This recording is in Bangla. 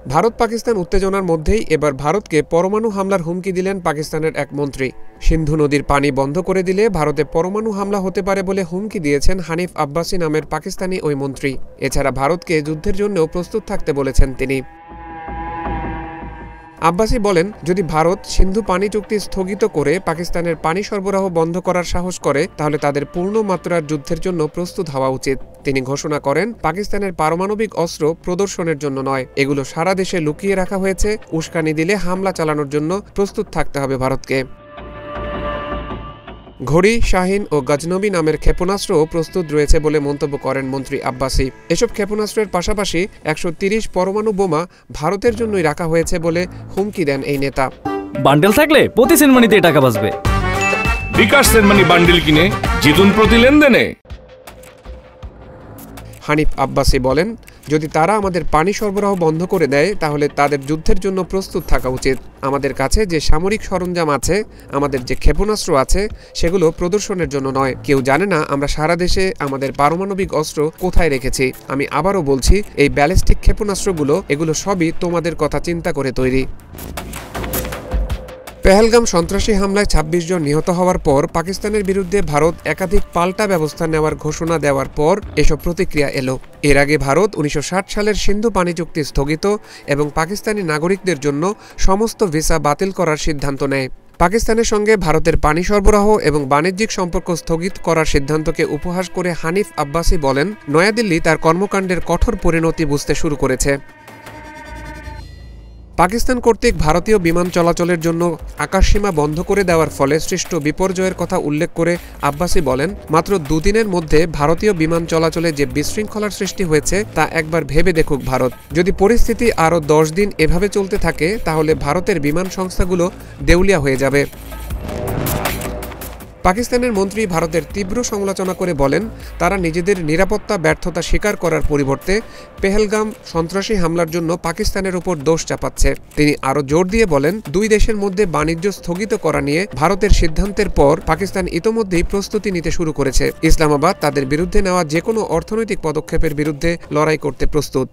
ভারত পাকিস্তান উত্তেজনার মধ্যেই এবার ভারতকে পরমাণু হামলার হুমকি দিলেন পাকিস্তানের এক মন্ত্রী। সিন্ধু নদীর পানি বন্ধ করে দিলে ভারতে পরমাণু হামলা হতে পারে বলে হুমকি দিয়েছেন হানিফ আব্বাসি নামের পাকিস্তানি ওই মন্ত্রী। এছাড়া ভারতকে যুদ্ধের জন্যও প্রস্তুত থাকতে বলেছেন তিনি। আব্বাসি বলেন, যদি ভারত সিন্ধু পানি চুক্তি স্থগিত করে পাকিস্তানের পানি সরবরাহ বন্ধ করার সাহস করে তাহলে তাদের পূর্ণ মাত্রার যুদ্ধের জন্য প্রস্তুত হওয়া উচিত। তিনি ঘোষণা করেন, পাকিস্তানের পারমাণবিক অস্ত্র প্রদর্শনের জন্য নয়, এগুলো সারা দেশে লুকিয়ে রাখা হয়েছে। উস্কানি দিলে হামলা চালানোর জন্য প্রস্তুত থাকতে হবে ভারতকে। ঘড়ি, শাহিন ও গজনবী নামের ক্ষেপণাস্ত্রও প্রস্তুত রয়েছে বলে মন্তব্য করেন মন্ত্রী আব্বাসি। এসব ক্ষেপণাস্ত্রের পাশাপাশি ১৩০ পরমাণু বোমা ভারতের জন্যই রাখা হয়েছে বলে হুমকি দেন এই নেতা। বান্ডেল থাকলে প্রতি সেনমানিতে টাকা বাঁচবে। বিকাশ সেনমানি বান্ডেল কিনে জিতুন প্রতি লেনদেনে। হানিফ আব্বাসি বলেন, যদি তারা আমাদের পানি সরবরাহ বন্ধ করে দেয় তাহলে তাদের যুদ্ধের জন্য প্রস্তুত থাকা উচিত। আমাদের কাছে যে সামরিক সরঞ্জাম আছে, আমাদের যে ক্ষেপণাস্ত্র আছে, সেগুলো প্রদর্শনের জন্য নয়। কেউ জানে না আমরা সারা দেশে আমাদের পারমাণবিক অস্ত্র কোথায় রেখেছি। আমি আবারও বলছি, এই ব্যালিস্টিক ক্ষেপণাস্ত্রগুলো এগুলো সবই তোমাদের কথা চিন্তা করে তৈরি। পেহেলগাম সন্ত্রাসী হামলায় ২৬ জন নিহত হওয়ার পর পাকিস্তানের বিরুদ্ধে ভারত একাধিক পাল্টা ব্যবস্থা নেওয়ার ঘোষণা দেওয়ার পর এসব প্রতিক্রিয়া এলো। এর আগে ভারত ১৯৬০ সালের সিন্ধু পানি চুক্তি স্থগিত এবং পাকিস্তানি নাগরিকদের জন্য সমস্ত ভিসা বাতিল করার সিদ্ধান্ত নেয়। পাকিস্তানের সঙ্গে ভারতের পানি সরবরাহ এবং বাণিজ্যিক সম্পর্ক স্থগিত করার সিদ্ধান্তকে উপহাস করে হানিফ আব্বাসি বলেন, নয়াদিল্লি তার কর্মকাণ্ডের কঠোর পরিণতি বুঝতে শুরু করেছে। পাকিস্তান কর্তৃক ভারতীয় বিমান চলাচলের জন্য আকাশসীমা বন্ধ করে দেওয়ার ফলে সৃষ্ট বিপর্যয়ের কথা উল্লেখ করে আব্বাসি বলেন, মাত্র দুদিনের মধ্যে ভারতীয় বিমান চলাচলে যে বিশৃঙ্খলার সৃষ্টি হয়েছে তা একবার ভেবে দেখুক ভারত। যদি পরিস্থিতি আরও ১০ দিন এভাবে চলতে থাকে তাহলে ভারতের বিমান সংস্থাগুলো দেউলিয়া হয়ে যাবে। পাকিস্তানের মন্ত্রী ভারতের তীব্র সমালোচনা করে বলেন, তারা নিজেদের নিরাপত্তা ব্যর্থতা স্বীকার করার পরিবর্তে পেহেলগাম সন্ত্রাসী হামলার জন্য পাকিস্তানের উপর দোষ চাপাচ্ছে। তিনি আরও জোর দিয়ে বলেন, দুই দেশের মধ্যে বাণিজ্য স্থগিত করা নিয়ে ভারতের সিদ্ধান্তের পর পাকিস্তান ইতোমধ্যেই প্রস্তুতি নিতে শুরু করেছে। ইসলামাবাদ তাদের বিরুদ্ধে নেওয়া যে কোনো অর্থনৈতিক পদক্ষেপের বিরুদ্ধে লড়াই করতে প্রস্তুত।